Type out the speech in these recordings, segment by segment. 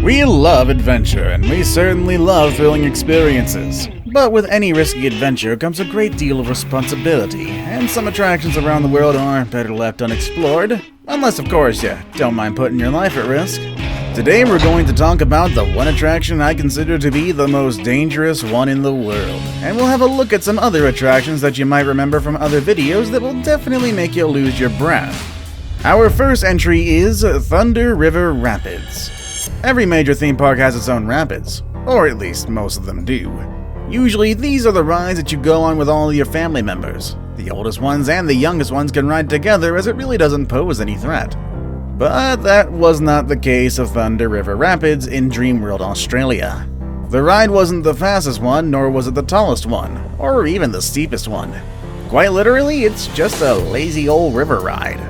We love adventure, and we certainly love thrilling experiences. But with any risky adventure comes a great deal of responsibility, and some attractions around the world are better left unexplored. Unless, of course, you don't mind putting your life at risk. Today we're going to talk about the one attraction I consider to be the most dangerous one in the world. And we'll have a look at some other attractions that you might remember from other videos that will definitely make you lose your breath. Our first entry is Thunder River Rapids. Every major theme park has its own rapids, or at least most of them do. Usually these are the rides that you go on with all your family members. The oldest ones and the youngest ones can ride together as it really doesn't pose any threat. But that was not the case of Thunder River Rapids in Dreamworld, Australia. The ride wasn't the fastest one, nor was it the tallest one, or even the steepest one. Quite literally, it's just a lazy old river ride.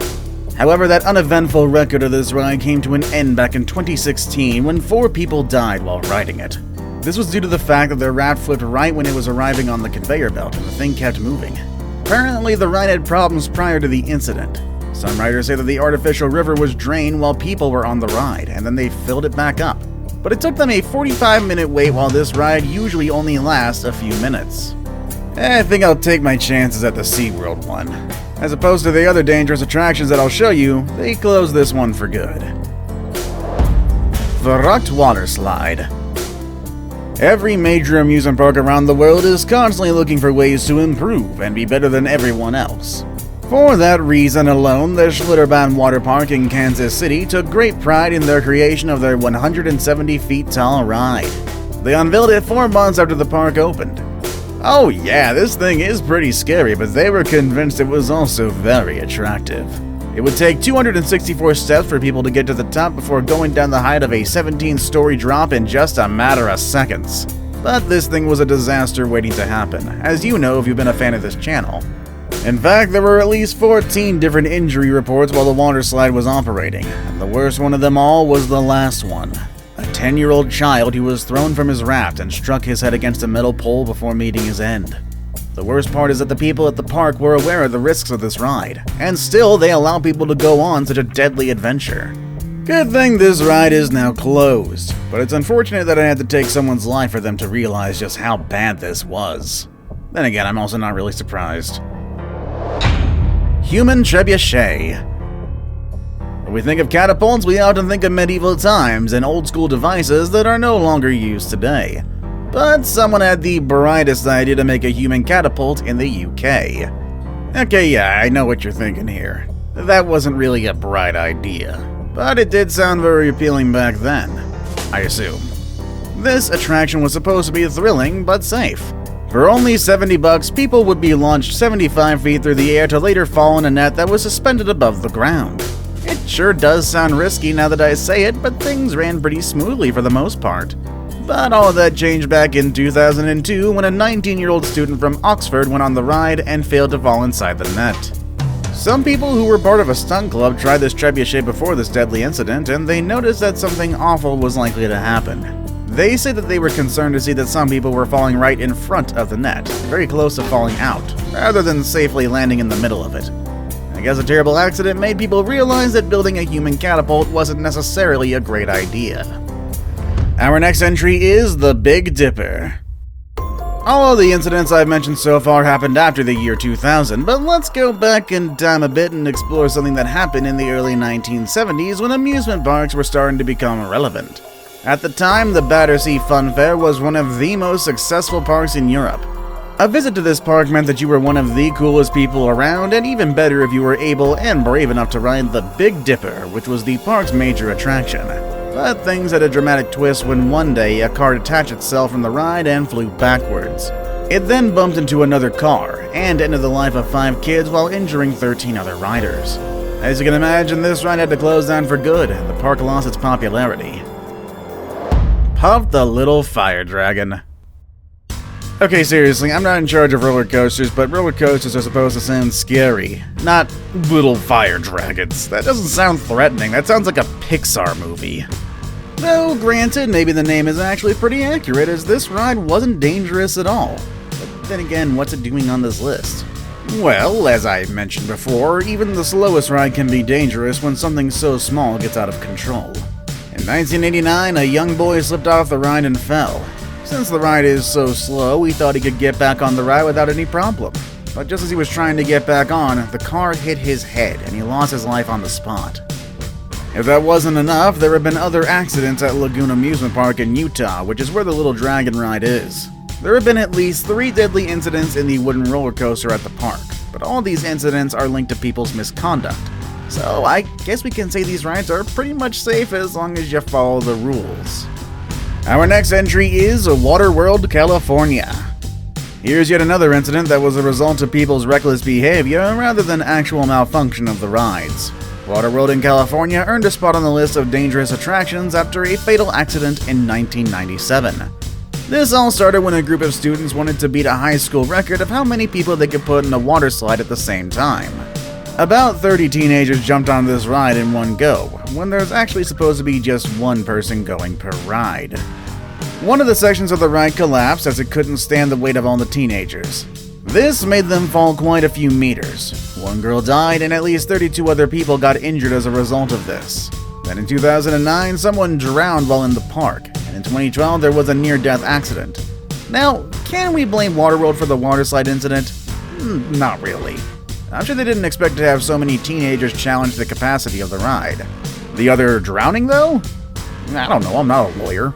However, that uneventful record of this ride came to an end back in 2016 when 4 people died while riding it. This was due to the fact that their raft flipped right when it was arriving on the conveyor belt and the thing kept moving. Apparently, the ride had problems prior to the incident. Some riders say that the artificial river was drained while people were on the ride, and then they filled it back up. But it took them a 45-minute wait while this ride usually only lasts a few minutes. I think I'll take my chances at the SeaWorld one. As opposed to the other dangerous attractions that I'll show you, they closed this one for good. Verrückt Water Slide. Every major amusement park around the world is constantly looking for ways to improve and be better than everyone else. For that reason alone, the Schlitterbahn Water Park in Kansas City took great pride in their creation of their 170 feet tall ride. They unveiled it 4 months after the park opened. Oh yeah, this thing is pretty scary, but they were convinced it was also very attractive. It would take 264 steps for people to get to the top before going down the height of a 17-story drop in just a matter of seconds. But this thing was a disaster waiting to happen, as you know if you've been a fan of this channel. In fact, there were at least 14 different injury reports while the water slide was operating, and the worst one of them all was the last one. A 10-year-old child who was thrown from his raft and struck his head against a metal pole before meeting his end. The worst part is that the people at the park were aware of the risks of this ride, and still they allow people to go on such a deadly adventure. Good thing this ride is now closed, but it's unfortunate that I had to take someone's life for them to realize just how bad this was. Then again, I'm also not really surprised. Human Trebuchet. When we think of catapults, we often think of medieval times and old-school devices that are no longer used today. But someone had the brightest idea to make a human catapult in the UK. Okay, yeah, I know what you're thinking here. That wasn't really a bright idea, but it did sound very appealing back then, I assume. This attraction was supposed to be thrilling, but safe. For only $70, people would be launched 75 feet through the air to later fall in a net that was suspended above the ground. It sure does sound risky now that I say it, but things ran pretty smoothly for the most part. But all of that changed back in 2002 when a 19-year-old student from Oxford went on the ride and failed to fall inside the net. Some people who were part of a stunt club tried this trebuchet before this deadly incident, and they noticed that something awful was likely to happen. They say that they were concerned to see that some people were falling right in front of the net, very close to falling out, rather than safely landing in the middle of it. I guess a terrible accident made people realize that building a human catapult wasn't necessarily a great idea. Our next entry is the Big Dipper. All of the incidents I've mentioned so far happened after the year 2000, but let's go back in time a bit and explore something that happened in the early 1970s when amusement parks were starting to become relevant. At the time, the Battersea Fun Fair was one of the most successful parks in Europe. A visit to this park meant that you were one of the coolest people around, and even better if you were able and brave enough to ride the Big Dipper, which was the park's major attraction. But things had a dramatic twist when one day a car detached itself from the ride and flew backwards. It then bumped into another car and ended the life of 5 kids while injuring 13 other riders. As you can imagine, this ride had to close down for good, and the park lost its popularity. Puff the Little Fire Dragon. Okay, seriously, I'm not in charge of roller coasters, but roller coasters are supposed to sound scary, not little fire dragons. That doesn't sound threatening, that sounds like a Pixar movie. Though, granted, maybe the name is actually pretty accurate, as this ride wasn't dangerous at all. But then again, what's it doing on this list? Well, as I mentioned before, even the slowest ride can be dangerous when something so small gets out of control. In 1989, a young boy slipped off the ride and fell. Since the ride is so slow, he thought he could get back on the ride without any problem. But just as he was trying to get back on, the car hit his head and he lost his life on the spot. If that wasn't enough, there have been other accidents at Lagoon Amusement Park in Utah, which is where the Little Dragon ride is. There have been at least 3 deadly incidents in the wooden roller coaster at the park, but all these incidents are linked to people's misconduct. So I guess we can say these rides are pretty much safe as long as you follow the rules. Our next entry is Waterworld, California. Here's yet another incident that was a result of people's reckless behavior rather than actual malfunction of the rides. Waterworld in California earned a spot on the list of dangerous attractions after a fatal accident in 1997. This all started when a group of students wanted to beat a high school record of how many people they could put in a water slide at the same time. About 30 teenagers jumped on this ride in one go, when there's actually supposed to be just one person going per ride. One of the sections of the ride collapsed as it couldn't stand the weight of all the teenagers. This made them fall quite a few meters. One girl died and at least 32 other people got injured as a result of this. Then in 2009, someone drowned while in the park, and in 2012 there was a near-death accident. Now, can we blame Waterworld for the water slide incident? Not really. I'm sure they didn't expect to have so many teenagers challenge the capacity of the ride. The other drowning, though? I don't know, I'm not a lawyer.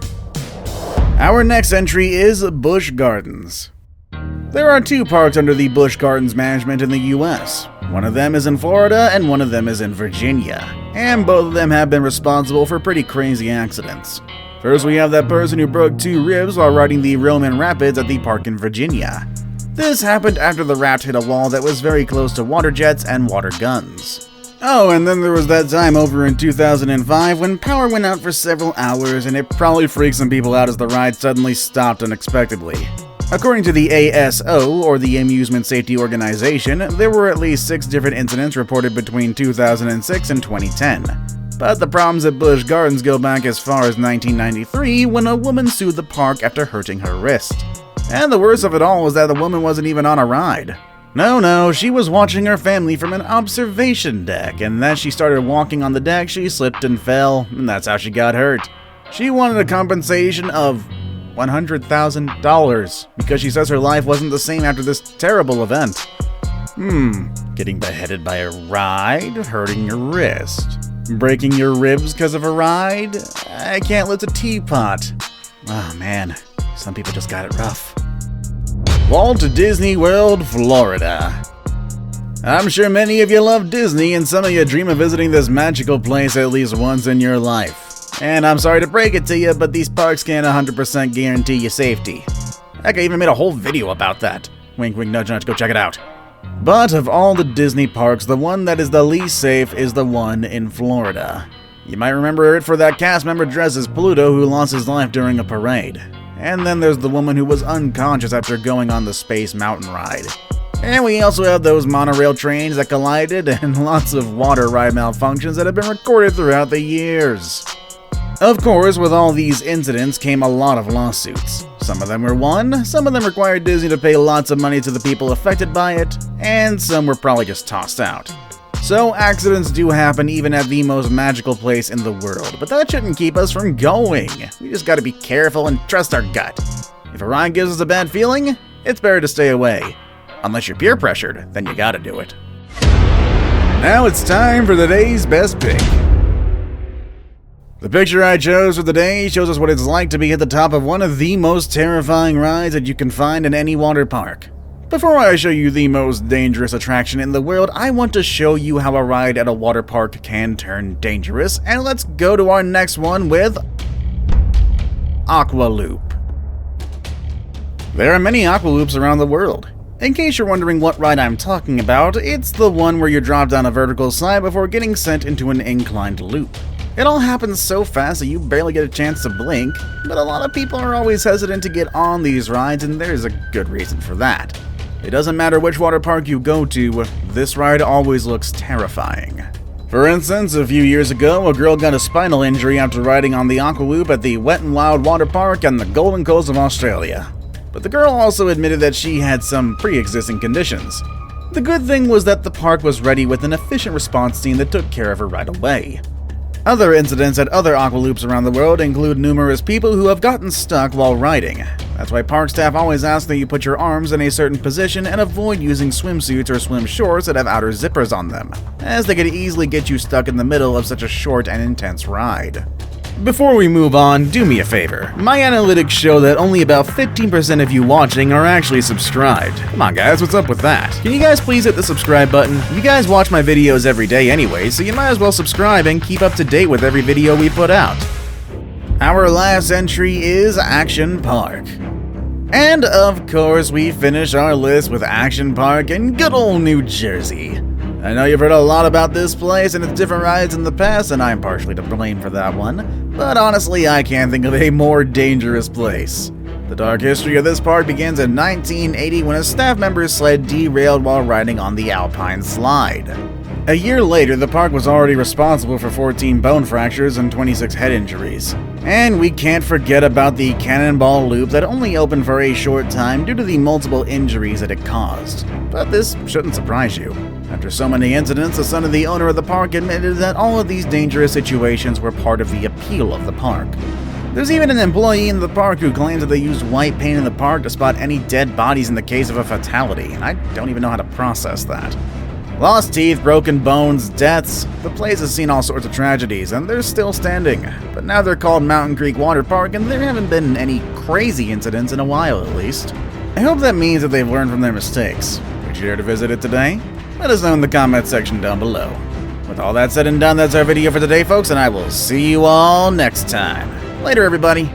Our next entry is Busch Gardens. There are 2 parks under the Busch Gardens management in the US. One of them is in Florida and one of them is in Virginia. And both of them have been responsible for pretty crazy accidents. First, we have that person who broke 2 ribs while riding the Roman Rapids at the park in Virginia. This happened after the raft hit a wall that was very close to water jets and water guns. Oh, and then there was that time over in 2005 when power went out for several hours and it probably freaked some people out as the ride suddenly stopped unexpectedly. According to the ASO, or the Amusement Safety Organization, there were at least 6 different incidents reported between 2006 and 2010. But the problems at Busch Gardens go back as far as 1993 when a woman sued the park after hurting her wrist. And the worst of it all was that the woman wasn't even on a ride. No, she was watching her family from an observation deck, and as she started walking on the deck, she slipped and fell, and that's how she got hurt. She wanted a compensation of $100,000 because she says her life wasn't the same after this terrible event. Getting beheaded by a ride, hurting your wrist, breaking your ribs because of a ride? I can't lift a teapot. Oh man, some people just got it rough. Walt Disney World, Florida. I'm sure many of you love Disney and some of you dream of visiting this magical place at least once in your life. And I'm sorry to break it to you, but these parks can't 100% guarantee you safety. Heck, I even made a whole video about that. Wink, wink, nudge, nudge, go check it out. But of all the Disney parks, the one that is the least safe is the one in Florida. You might remember it for that cast member dressed as Pluto who lost his life during a parade. And then there's the woman who was unconscious after going on the Space Mountain ride. And we also have those monorail trains that collided and lots of water ride malfunctions that have been recorded throughout the years. Of course, with all these incidents came a lot of lawsuits. Some of them were won, some of them required Disney to pay lots of money to the people affected by it, and some were probably just tossed out. So accidents do happen even at the most magical place in the world, but that shouldn't keep us from going. We just gotta be careful and trust our gut. If a ride gives us a bad feeling, it's better to stay away. Unless you're peer pressured, then you gotta do it. Now it's time for the day's best pick. The picture I chose for the day shows us what it's like to be at the top of one of the most terrifying rides that you can find in any water park. Before I show you the most dangerous attraction in the world, I want to show you how a ride at a water park can turn dangerous, and let's go to our next one with Aqua Loop. There are many Aqua Loops around the world. In case you're wondering what ride I'm talking about, it's the one where you drop down a vertical slide before getting sent into an inclined loop. It all happens so fast that you barely get a chance to blink, but a lot of people are always hesitant to get on these rides, and there's a good reason for that. It doesn't matter which water park you go to, this ride always looks terrifying. For instance, a few years ago, a girl got a spinal injury after riding on the Aqua Loop at the Wet n Wild Water Park on the Golden Coast of Australia. But the girl also admitted that she had some pre-existing conditions. The good thing was that the park was ready with an efficient response team that took care of her right away. Other incidents at other aqua loops around the world include numerous people who have gotten stuck while riding. That's why park staff always ask that you put your arms in a certain position and avoid using swimsuits or swim shorts that have outer zippers on them, as they could easily get you stuck in the middle of such a short and intense ride. Before we move on, do me a favor. My analytics show that only about 15% of you watching are actually subscribed. Come on guys, what's up with that? Can you guys please hit the subscribe button? You guys watch my videos every day anyway, so you might as well subscribe and keep up to date with every video we put out. Our last entry is Action Park. And of course, we finish our list with Action Park in good old New Jersey. I know you've heard a lot about this place and its different rides in the past, and I'm partially to blame for that one, but honestly, I can't think of a more dangerous place. The dark history of this park begins in 1980 when a staff member's sled derailed while riding on the Alpine Slide. A year later, the park was already responsible for 14 bone fractures and 26 head injuries. And we can't forget about the Cannonball Loop that only opened for a short time due to the multiple injuries that it caused. But this shouldn't surprise you. After so many incidents, the son of the owner of the park admitted that all of these dangerous situations were part of the appeal of the park. There's even an employee in the park who claims that they used white paint in the park to spot any dead bodies in the case of a fatality, and I don't even know how to process that. Lost teeth, broken bones, deaths. The place has seen all sorts of tragedies, and they're still standing. But now they're called Mountain Creek Water Park, and there haven't been any crazy incidents in a while at least. I hope that means that they've learned from their mistakes. Would you dare to visit it today? Let us know in the comment section down below. With all that said and done, that's our video for today, folks, and I will see you all next time. Later, everybody.